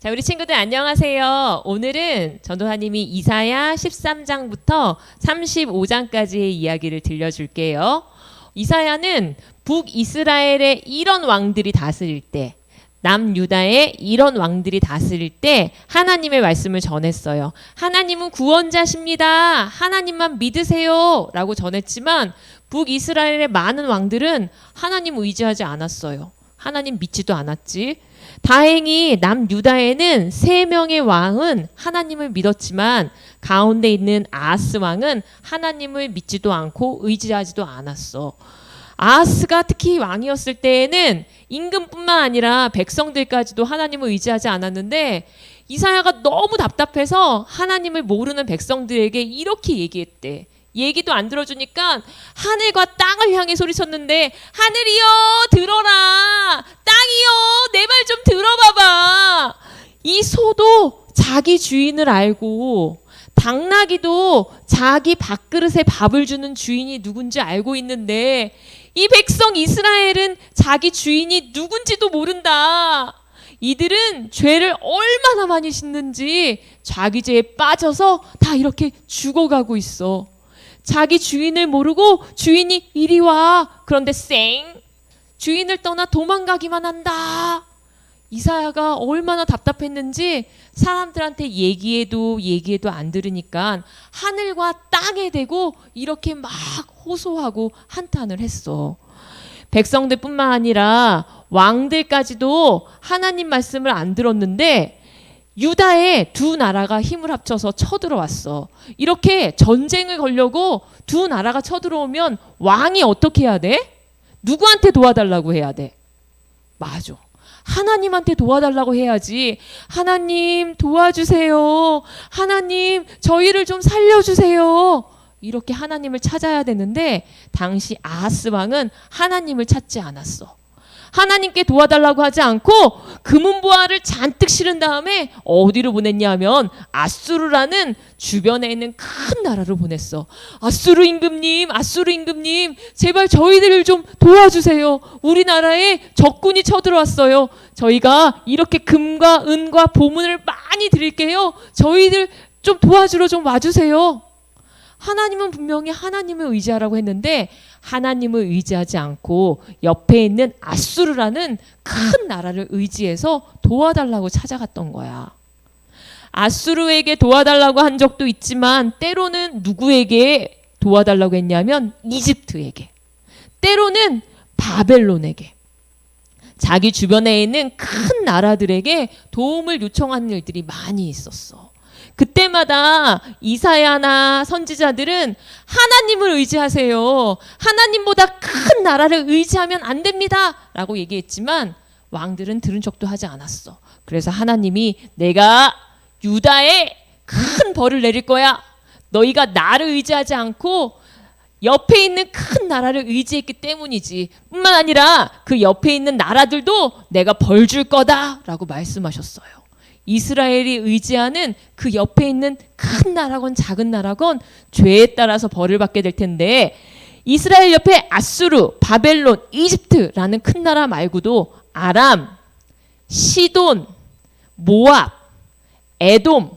자, 우리 친구들 안녕하세요. 오늘은 전도사님이 이사야 13장부터 35장까지의 이야기를 들려줄게요. 이사야는 북이스라엘의 이런 왕들이 다스릴 때, 남유다의 이런 왕들이 다스릴 때 하나님의 말씀을 전했어요. 하나님은 구원자십니다. 하나님만 믿으세요. 라고 전했지만 북이스라엘의 많은 왕들은 하나님 의지하지 않았어요. 하나님 믿지도 않았지. 다행히 남유다에는 3명의 왕은 하나님을 믿었지만 가운데 있는 아하스 왕은 하나님을 믿지도 않고 의지하지도 않았어. 아하스가 특히 왕이었을 때에는 임금뿐만 아니라 백성들까지도 하나님을 의지하지 않았는데 이사야가 너무 답답해서 하나님을 모르는 백성들에게 이렇게 얘기했대. 얘기도 안 들어주니까 하늘과 땅을 향해 소리쳤는데, 하늘이여 들어라, 땅이여 내 말 좀 들어봐봐. 이 소도 자기 주인을 알고 당나귀도 자기 밥그릇에 밥을 주는 주인이 누군지 알고 있는데 이 백성 이스라엘은 자기 주인이 누군지도 모른다. 이들은 죄를 얼마나 많이 짓는지 자기 죄에 빠져서 다 이렇게 죽어가고 있어. 자기 주인을 모르고 주인이 이리 와. 그런데 주인을 떠나 도망가기만 한다. 이사야가 얼마나 답답했는지 사람들한테 얘기해도 안 들으니까 하늘과 땅에 대고 이렇게 막 호소하고 한탄을 했어. 백성들뿐만 아니라 왕들까지도 하나님 말씀을 안 들었는데 유다의 두 나라가 힘을 합쳐서 쳐들어왔어. 이렇게 전쟁을 걸려고 두 나라가 쳐들어오면 왕이 어떻게 해야 돼? 누구한테 도와달라고 해야 돼? 맞아. 하나님한테 도와달라고 해야지. 하나님 도와주세요. 하나님 저희를 좀 살려주세요. 이렇게 하나님을 찾아야 되는데 당시 아하스 왕은 하나님을 찾지 않았어. 하나님께 도와달라고 하지 않고 금은보화를 잔뜩 실은 다음에 어디로 보냈냐면 아수르라는 주변에 있는 큰 나라로 보냈어. 아수르 임금님, 제발 저희들을 좀 도와주세요. 우리나라에 적군이 쳐들어왔어요. 저희가 이렇게 금과 은과 보물을 많이 드릴게요. 저희들 좀 도와주러 좀 와주세요. 하나님은 분명히 하나님을 의지하라고 했는데 하나님을 의지하지 않고 옆에 있는 아수르라는 큰 나라를 의지해서 도와달라고 찾아갔던 거야. 아수르에게 도와달라고 한 적도 있지만 때로는 누구에게 도와달라고 했냐면 이집트에게, 때로는 바벨론에게, 자기 주변에 있는 큰 나라들에게 도움을 요청하는 일들이 많이 있었어. 그때마다 이사야나 선지자들은 하나님을 의지하세요. 하나님보다 큰 나라를 의지하면 안 됩니다. 라고 얘기했지만 왕들은 들은 척도 하지 않았어. 그래서 하나님이 내가 유다에 큰 벌을 내릴 거야. 너희가 나를 의지하지 않고 옆에 있는 큰 나라를 의지했기 때문이지. 뿐만 아니라 그 옆에 있는 나라들도 내가 벌 줄 거다. 라고 말씀하셨어요. 이스라엘이 의지하는 그 옆에 있는 큰 나라건 작은 나라건 죄에 따라서 벌을 받게 될 텐데 이스라엘 옆에 아수르, 바벨론, 이집트라는 큰 나라 말고도 아람, 시돈, 모압, 에돔,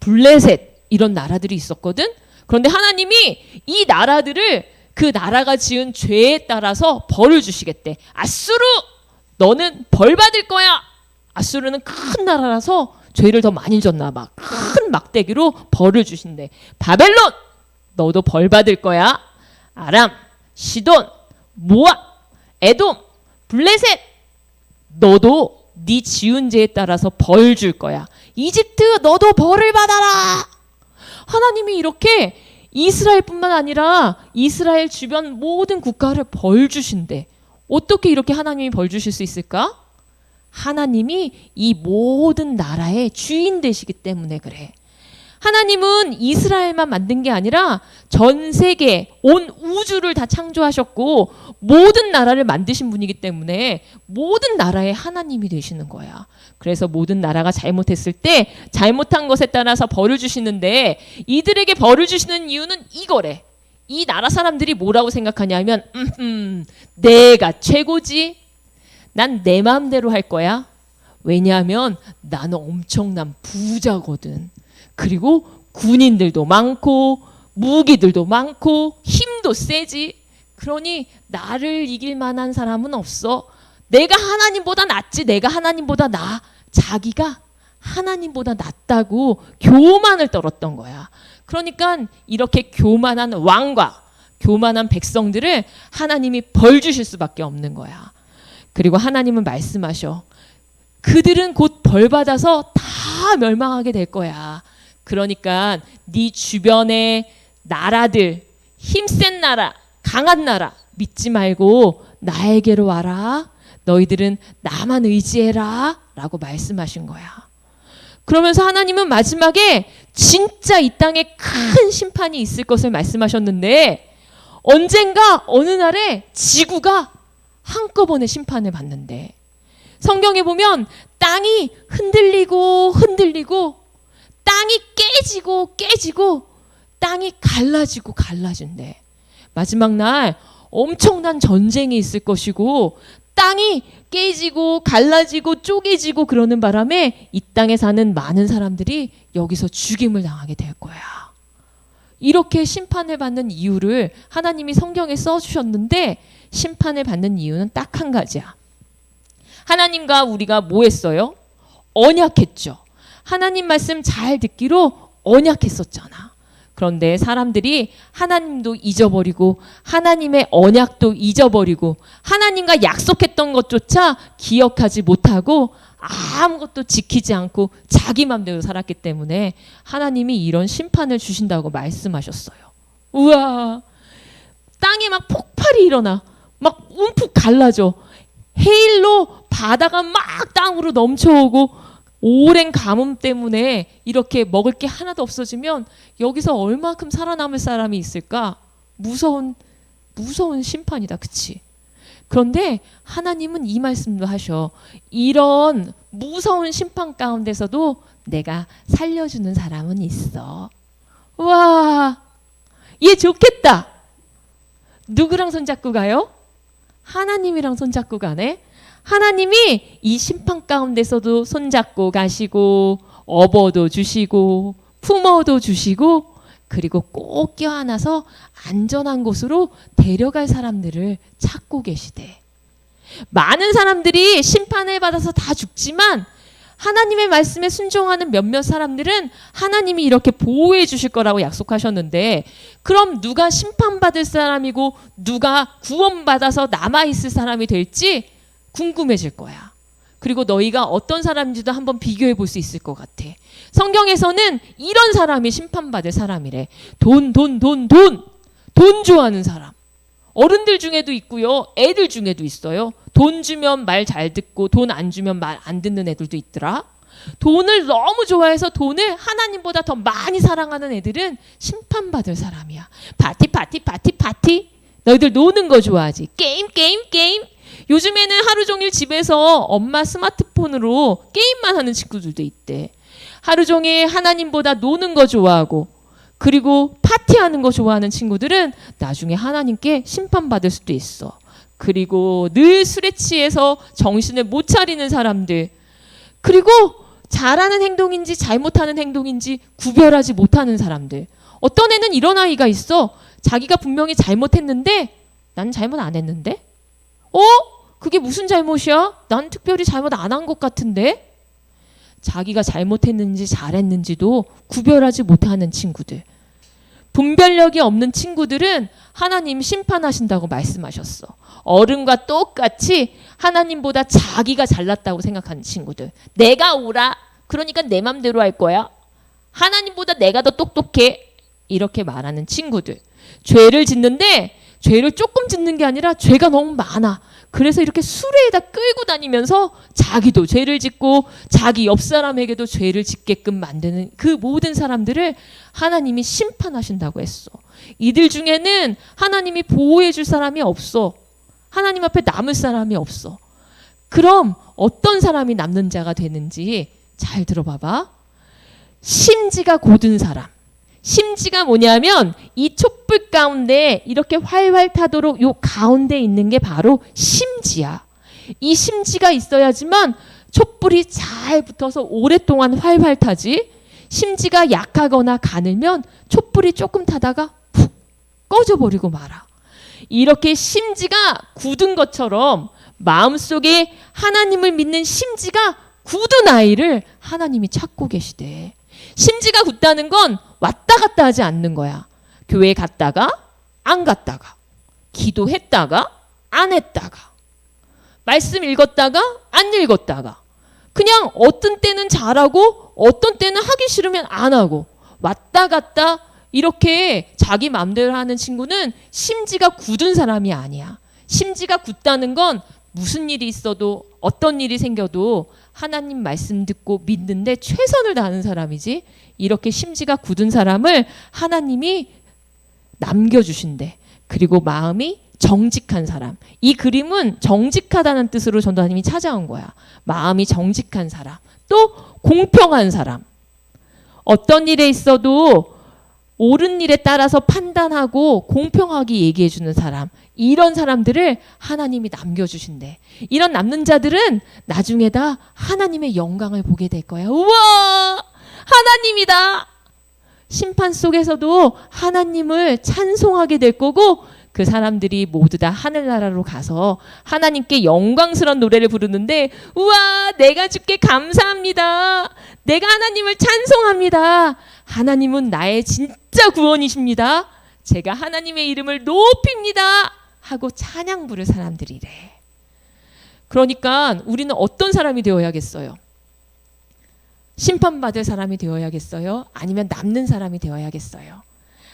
블레셋 이런 나라들이 있었거든. 그런데 하나님이 이 나라들을 그 나라가 지은 죄에 따라서 벌을 주시겠대. 아수르 너는 벌 받을 거야. 아수르는 큰 나라라서 죄를 더 많이 졌나 봐. 큰 막대기로 벌을 주신대. 바벨론 너도 벌 받을 거야. 아람, 시돈, 모압, 에돔, 블레셋 너도 네 지은 죄에 따라서 벌 줄 거야. 이집트 너도 벌을 받아라. 하나님이 이렇게 이스라엘뿐만 아니라 이스라엘 주변 모든 국가를 벌 주신대. 어떻게 이렇게 하나님이 벌 주실 수 있을까? 하나님이 이 모든 나라의 주인 되시기 때문에 그래. 하나님은 이스라엘만 만든 게 아니라 전 세계, 온 우주를 다 창조하셨고 모든 나라를 만드신 분이기 때문에 모든 나라의 하나님이 되시는 거야. 그래서 모든 나라가 잘못했을 때 잘못한 것에 따라서 벌을 주시는데 이들에게 벌을 주시는 이유는 이거래. 이 나라 사람들이 뭐라고 생각하냐면 내가 최고지. 난 내 마음대로 할 거야. 왜냐하면 나는 엄청난 부자거든. 그리고 군인들도 많고 무기들도 많고 힘도 세지. 그러니 나를 이길 만한 사람은 없어. 내가 하나님보다 낫지. 내가 하나님보다 나아. 자기가 하나님보다 낫다고 교만을 떨었던 거야. 그러니까 이렇게 교만한 왕과 교만한 백성들을 하나님이 벌 주실 수밖에 없는 거야. 그리고 하나님은 말씀하셔. 그들은 곧 벌 받아서 다 멸망하게 될 거야. 그러니까 네 주변의 나라들, 힘센 나라, 강한 나라 믿지 말고 나에게로 와라. 너희들은 나만 의지해라 라고 말씀하신 거야. 그러면서 하나님은 마지막에 진짜 이 땅에 큰 심판이 있을 것을 말씀하셨는데, 언젠가 어느 날에 지구가 한꺼번에 심판을 받는데, 성경에 보면 땅이 흔들리고 흔들리고 땅이 깨지고 깨지고 땅이 갈라지고 갈라진대. 마지막 날 엄청난 전쟁이 있을 것이고 땅이 깨지고 갈라지고 쪼개지고 그러는 바람에 이 땅에 사는 많은 사람들이 여기서 죽임을 당하게 될 거야. 이렇게 심판을 받는 이유를 하나님이 성경에 써주셨는데, 심판을 받는 이유는 딱 한 가지야. 하나님과 우리가 뭐 했어요? 언약했죠. 하나님 말씀 잘 듣기로 언약했었잖아. 그런데 사람들이 하나님도 잊어버리고 하나님의 언약도 잊어버리고 하나님과 약속했던 것조차 기억하지 못하고 아무것도 지키지 않고 자기 맘대로 살았기 때문에 하나님이 이런 심판을 주신다고 말씀하셨어요. 우와, 땅에 막 폭발이 일어나. 막 움푹 갈라져. 해일로 바다가 막 땅으로 넘쳐오고 오랜 가뭄 때문에 이렇게 먹을 게 하나도 없어지면 여기서 얼마큼 살아남을 사람이 있을까? 무서운 심판이다. 그치? 그런데 하나님은 이 말씀도 하셔. 이런 무서운 심판 가운데서도 내가 살려주는 사람은 있어. 와, 얘 좋겠다. 누구랑 손잡고 가요? 하나님이랑 손잡고 가네. 하나님이 이 심판 가운데서도 손잡고 가시고 업어도 주시고 품어도 주시고 그리고 꼭 껴안아서 안전한 곳으로 데려갈 사람들을 찾고 계시대. 많은 사람들이 심판을 받아서 다 죽지만 하나님의 말씀에 순종하는 몇몇 사람들은 하나님이 이렇게 보호해 주실 거라고 약속하셨는데, 그럼 누가 심판받을 사람이고 누가 구원받아서 남아있을 사람이 될지 궁금해질 거야. 그리고 너희가 어떤 사람인지도 한번 비교해 볼 수 있을 것 같아. 성경에서는 이런 사람이 심판받을 사람이래. 돈 좋아하는 사람. 어른들 중에도 있고요. 애들 중에도 있어요. 돈 주면 말 잘 듣고 돈 안 주면 말 안 듣는 애들도 있더라. 돈을 너무 좋아해서 돈을 하나님보다 더 많이 사랑하는 애들은 심판받을 사람이야. 파티. 너희들 노는 거 좋아하지. 게임. 요즘에는 하루 종일 집에서 엄마 스마트폰으로 게임만 하는 친구들도 있대. 하루 종일 하나님보다 노는 거 좋아하고 그리고 파티하는 거 좋아하는 친구들은 나중에 하나님께 심판받을 수도 있어. 그리고 늘 술에 취해서 정신을 못 차리는 사람들, 그리고 잘하는 행동인지 잘못하는 행동인지 구별하지 못하는 사람들. 어떤 애는 이런 아이가 있어. 자기가 분명히 잘못했는데 난 잘못 안 했는데? 그게 무슨 잘못이야? 난 특별히 잘못 안 한 것 같은데? 자기가 잘못했는지 잘했는지도 구별하지 못하는 친구들. 분별력이 없는 친구들은 하나님 심판하신다고 말씀하셨어. 어른과 똑같이 하나님보다 자기가 잘났다고 생각하는 친구들. 내가 옳아. 그러니까 내 맘대로 할 거야. 하나님보다 내가 더 똑똑해. 이렇게 말하는 친구들. 죄를 짓는데 죄를 조금 짓는 게 아니라 죄가 너무 많아. 그래서 이렇게 수레에다 끌고 다니면서 자기도 죄를 짓고 자기 옆 사람에게도 죄를 짓게끔 만드는 그 모든 사람들을 하나님이 심판하신다고 했어. 이들 중에는 하나님이 보호해 줄 사람이 없어. 하나님 앞에 남을 사람이 없어. 그럼 어떤 사람이 남는 자가 되는지 잘 들어봐봐. 심지가 고든 사람. 심지가 뭐냐면 이 촛불 가운데 이렇게 활활 타도록 요 가운데 있는 게 바로 심지야. 이 심지가 있어야지만 촛불이 잘 붙어서 오랫동안 활활 타지, 심지가 약하거나 가늘면 촛불이 조금 타다가 푹 꺼져버리고 말아. 이렇게 심지가 굳은 것처럼 마음속에 하나님을 믿는 심지가 굳은 아이를 하나님이 찾고 계시대. 심지가 굳다는 건 왔다 갔다 하지 않는 거야. 교회 갔다가 안 갔다가, 기도했다가 안 했다가, 말씀 읽었다가 안 읽었다가, 그냥 어떤 때는 잘하고 어떤 때는 하기 싫으면 안 하고 왔다 갔다 이렇게 자기 마음대로 하는 친구는 심지가 굳은 사람이 아니야. 심지가 굳다는 건 무슨 일이 있어도 어떤 일이 생겨도 하나님 말씀 듣고 믿는데 최선을 다하는 사람이지, 이렇게 심지가 굳은 사람을 하나님이 남겨주신대. 그리고 마음이 정직한 사람. 이 그림은 정직하다는 뜻으로 전도사님이 찾아온 거야. 마음이 정직한 사람. 또 공평한 사람. 어떤 일에 있어도 옳은 일에 따라서 판단하고 공평하게 얘기해 주는 사람. 이런 사람들을 하나님이 남겨주신대. 이런 남는 자들은 나중에 다 하나님의 영광을 보게 될 거야. 우와! 하나님이다! 심판 속에서도 하나님을 찬송하게 될 거고, 그 사람들이 모두 다 하늘나라로 가서 하나님께 영광스러운 노래를 부르는데, 우와, 내가 주께 감사합니다. 내가 하나님을 찬송합니다. 하나님은 나의 진짜 구원이십니다. 제가 하나님의 이름을 높입니다. 하고 찬양 부를 사람들이래. 그러니까 우리는 어떤 사람이 되어야겠어요? 심판받을 사람이 되어야겠어요? 아니면 남는 사람이 되어야겠어요?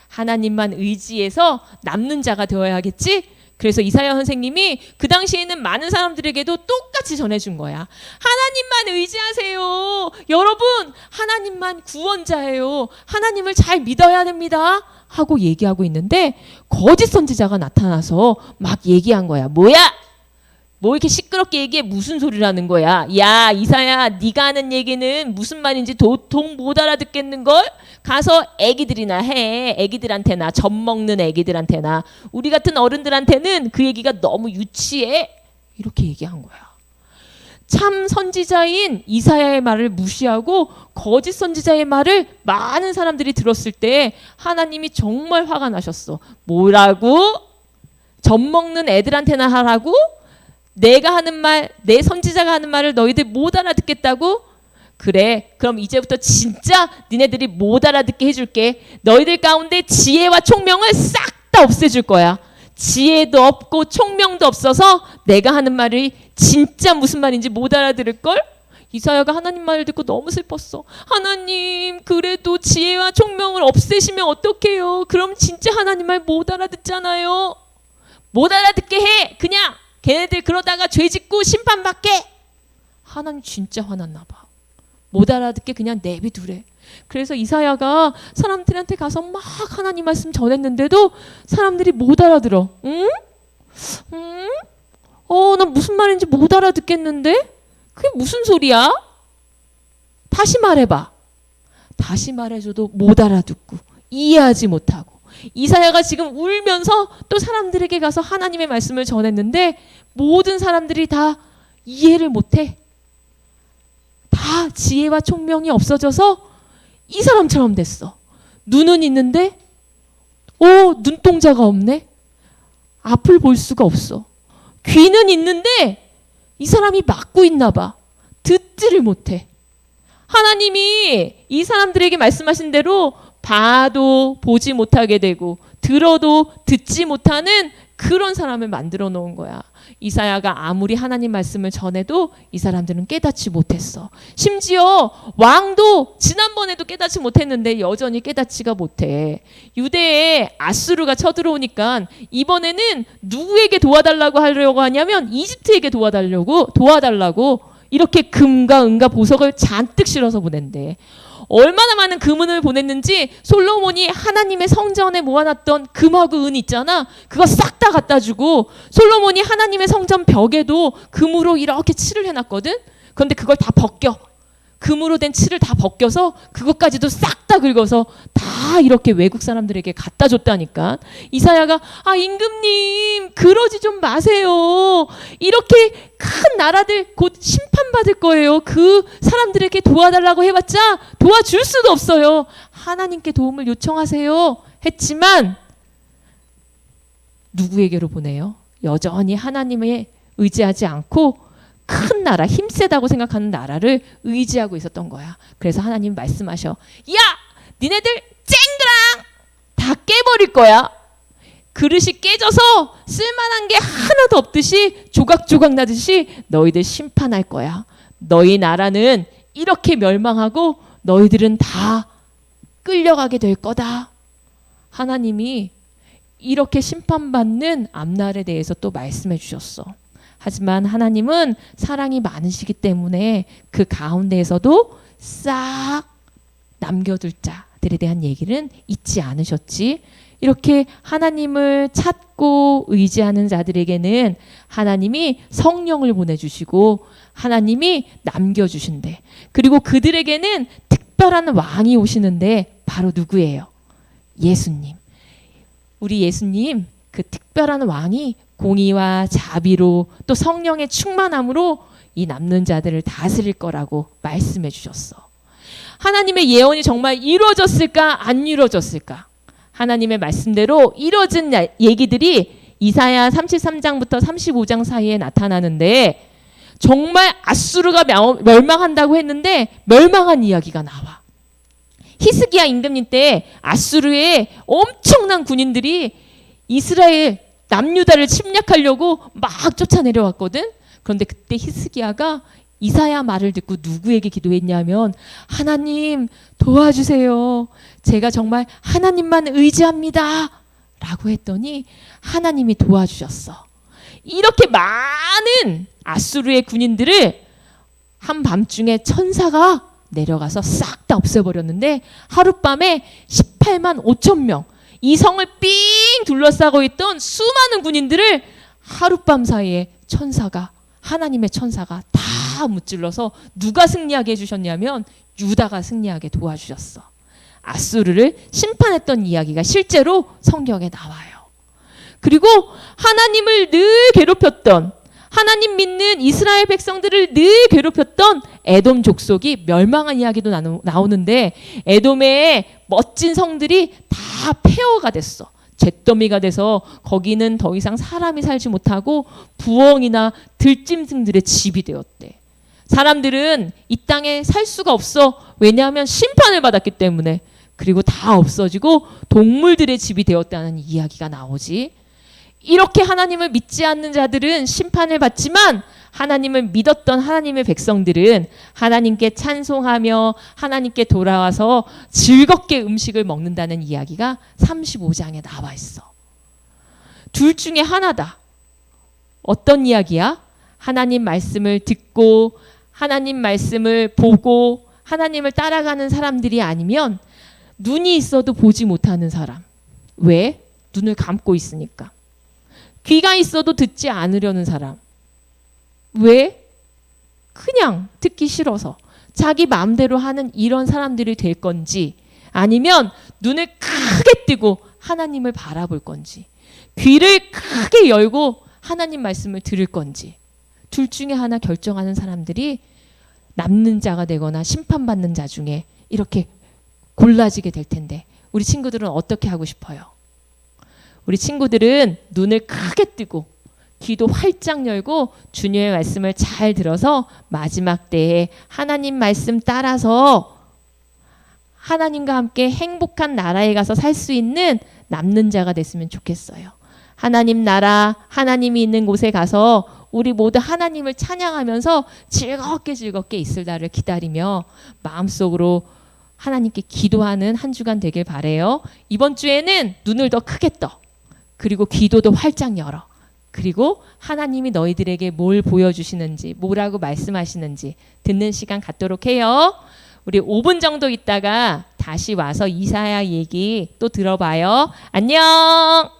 하나님만 의지해서 남는 자가 되어야겠지? 그래서 이사야 선생님이 그 당시에는 많은 사람들에게도 똑같이 전해준 거야. 하나님만 의지하세요. 여러분, 하나님만 구원자예요. 하나님을 잘 믿어야 됩니다. 하고 얘기하고 있는데 거짓 선지자가 나타나서 막 얘기한 거야. 뭐야? 뭐 이렇게 시끄럽게 얘기해? 무슨 소리라는 거야? 야, 이사야, 네가 하는 얘기는 무슨 말인지 도통 못 알아듣겠는걸? 가서 애기들이나 해. 애기들한테나, 젖 먹는 애기들한테나. 우리 같은 어른들한테는 그 얘기가 너무 유치해. 이렇게 얘기한 거야. 참 선지자인 이사야의 말을 무시하고 거짓 선지자의 말을 많은 사람들이 들었을 때 하나님이 정말 화가 나셨어. 뭐라고? 젖 먹는 애들한테나 하라고? 내가 하는 말, 내 선지자가 하는 말을 너희들 못 알아듣겠다고? 그래, 그럼 이제부터 진짜 니네들이 못 알아듣게 해줄게. 너희들 가운데 지혜와 총명을 싹 다 없애줄 거야. 지혜도 없고 총명도 없어서 내가 하는 말이 진짜 무슨 말인지 못 알아들을걸? 이사야가 하나님 말을 듣고 너무 슬펐어. 하나님, 그래도 지혜와 총명을 없애시면 어떡해요? 그럼 진짜 하나님 말 못 알아듣잖아요. 못 알아듣게 해. 그냥 걔네들 그러다가 죄 짓고 심판받게. 하나님 진짜 화났나 봐. 못 알아듣게 그냥 내비두래. 그래서 이사야가 사람들한테 가서 막 하나님 말씀 전했는데도 사람들이 못 알아들어. 응? 응? 나 무슨 말인지 못 알아듣겠는데? 그게 무슨 소리야? 다시 말해봐. 다시 말해줘도 못 알아듣고 이해하지 못하고. 이사야가 지금 울면서 또 사람들에게 가서 하나님의 말씀을 전했는데 모든 사람들이 다 이해를 못해. 다 지혜와 총명이 없어져서 이 사람처럼 됐어. 눈은 있는데 눈동자가 없네. 앞을 볼 수가 없어. 귀는 있는데 이 사람이 막고 있나 봐. 듣지를 못해. 하나님이 이 사람들에게 말씀하신 대로 봐도 보지 못하게 되고 들어도 듣지 못하는 그런 사람을 만들어 놓은 거야. 이사야가 아무리 하나님 말씀을 전해도 이 사람들은 깨닫지 못했어. 심지어 왕도 지난번에도 깨닫지 못했는데 여전히 깨닫지가 못해. 유대에 아수르가 쳐들어오니까 이번에는 누구에게 도와달라고 하려고 하냐면 이집트에게 도와달라고 이렇게 금과 은과 보석을 잔뜩 실어서 보낸대. 얼마나 많은 금은을 보냈는지 솔로몬이 하나님의 성전에 모아놨던 금하고 은 있잖아. 그거 싹 다 갖다 주고 솔로몬이 하나님의 성전 벽에도 금으로 이렇게 칠을 해놨거든. 그런데 그걸 다 벗겨. 금으로 된 칠을 다 벗겨서 그것까지도 싹 다 긁어서 다 이렇게 외국 사람들에게 갖다 줬다니까. 이사야가 임금님 그러지 좀 마세요. 이렇게 큰 나라들 곧 심판받을 거예요. 그 사람들에게 도와달라고 해봤자 도와줄 수도 없어요. 하나님께 도움을 요청하세요 했지만 누구에게로 보내요? 여전히 하나님에 의지하지 않고 큰 나라, 힘세다고 생각하는 나라를 의지하고 있었던 거야. 그래서 하나님 말씀하셔. 야! 니네들 쨍그랑! 다 깨버릴 거야. 그릇이 깨져서 쓸만한 게 하나도 없듯이 조각조각 나듯이 너희들 심판할 거야. 너희 나라는 이렇게 멸망하고 너희들은 다 끌려가게 될 거다. 하나님이 이렇게 심판받는 앞날에 대해서 또 말씀해 주셨어. 하지만 하나님은 사랑이 많으시기 때문에 그 가운데에서도 싹 남겨둘 자들에 대한 얘기는 잊지 않으셨지. 이렇게 하나님을 찾고 의지하는 자들에게는 하나님이 성령을 보내주시고 하나님이 남겨주신대. 그리고 그들에게는 특별한 왕이 오시는데 바로 누구예요? 예수님. 우리 예수님 그 특별한 왕이 공의와 자비로 또 성령의 충만함으로 이 남는 자들을 다스릴 거라고 말씀해 주셨어. 하나님의 예언이 정말 이루어졌을까 안 이루어졌을까? 하나님의 말씀대로 이루어진 얘기들이 이사야 33장부터 35장 사이에 나타나는데 정말 아수르가 멸망한다고 했는데 멸망한 이야기가 나와. 히스기야 임금님 때 아수르의 엄청난 군인들이 이스라엘 남유다를 침략하려고 막 쫓아내려왔거든. 그런데 그때 히스기야가 이사야 말을 듣고 누구에게 기도했냐면 하나님 도와주세요. 제가 정말 하나님만 의지합니다. 라고 했더니 하나님이 도와주셨어. 이렇게 많은 아수르의 군인들을 한밤중에 천사가 내려가서 싹 다 없애버렸는데 하룻밤에 18만 5천 명 이 성을 삥 둘러싸고 있던 수많은 군인들을 하룻밤 사이에 하나님의 천사가 다 무찔러서 누가 승리하게 해주셨냐면 유다가 승리하게 도와주셨어. 아수르를 심판했던 이야기가 실제로 성경에 나와요. 그리고 하나님을 늘 괴롭혔던 하나님 믿는 이스라엘 백성들을 늘 괴롭혔던 에돔 족속이 멸망한 이야기도 나오는데 에돔의 멋진 성들이 다 폐허가 됐어. 잿더미가 돼서 거기는 더 이상 사람이 살지 못하고 부엉이나 들짐승들의 집이 되었대. 사람들은 이 땅에 살 수가 없어. 왜냐하면 심판을 받았기 때문에. 그리고 다 없어지고 동물들의 집이 되었다는 이야기가 나오지. 이렇게 하나님을 믿지 않는 자들은 심판을 받지만 하나님을 믿었던 하나님의 백성들은 하나님께 찬송하며 하나님께 돌아와서 즐겁게 음식을 먹는다는 이야기가 35장에 나와 있어. 둘 중에 하나다. 어떤 이야기야? 하나님 말씀을 듣고 하나님 말씀을 보고 하나님을 따라가는 사람들이 아니면 눈이 있어도 보지 못하는 사람. 왜? 눈을 감고 있으니까. 귀가 있어도 듣지 않으려는 사람. 왜? 그냥 듣기 싫어서 자기 마음대로 하는 이런 사람들이 될 건지 아니면 눈을 크게 뜨고 하나님을 바라볼 건지 귀를 크게 열고 하나님 말씀을 들을 건지 둘 중에 하나 결정하는 사람들이 남는 자가 되거나 심판받는 자 중에 이렇게 골라지게 될 텐데 우리 친구들은 어떻게 하고 싶어요? 우리 친구들은 눈을 크게 뜨고 귀도 활짝 열고 주님의 말씀을 잘 들어서 마지막 때에 하나님 말씀 따라서 하나님과 함께 행복한 나라에 가서 살 수 있는 남는 자가 됐으면 좋겠어요. 하나님 나라, 하나님이 있는 곳에 가서 우리 모두 하나님을 찬양하면서 즐겁게 있을 날을 기다리며 마음속으로 하나님께 기도하는 한 주간 되길 바래요. 이번 주에는 눈을 더 크게 떠. 그리고 귀도 더 활짝 열어. 그리고 하나님이 너희들에게 뭘 보여주시는지 뭐라고 말씀하시는지 듣는 시간 갖도록 해요. 우리 5분 정도 있다가 다시 와서 이사야 얘기 또 들어봐요. 안녕.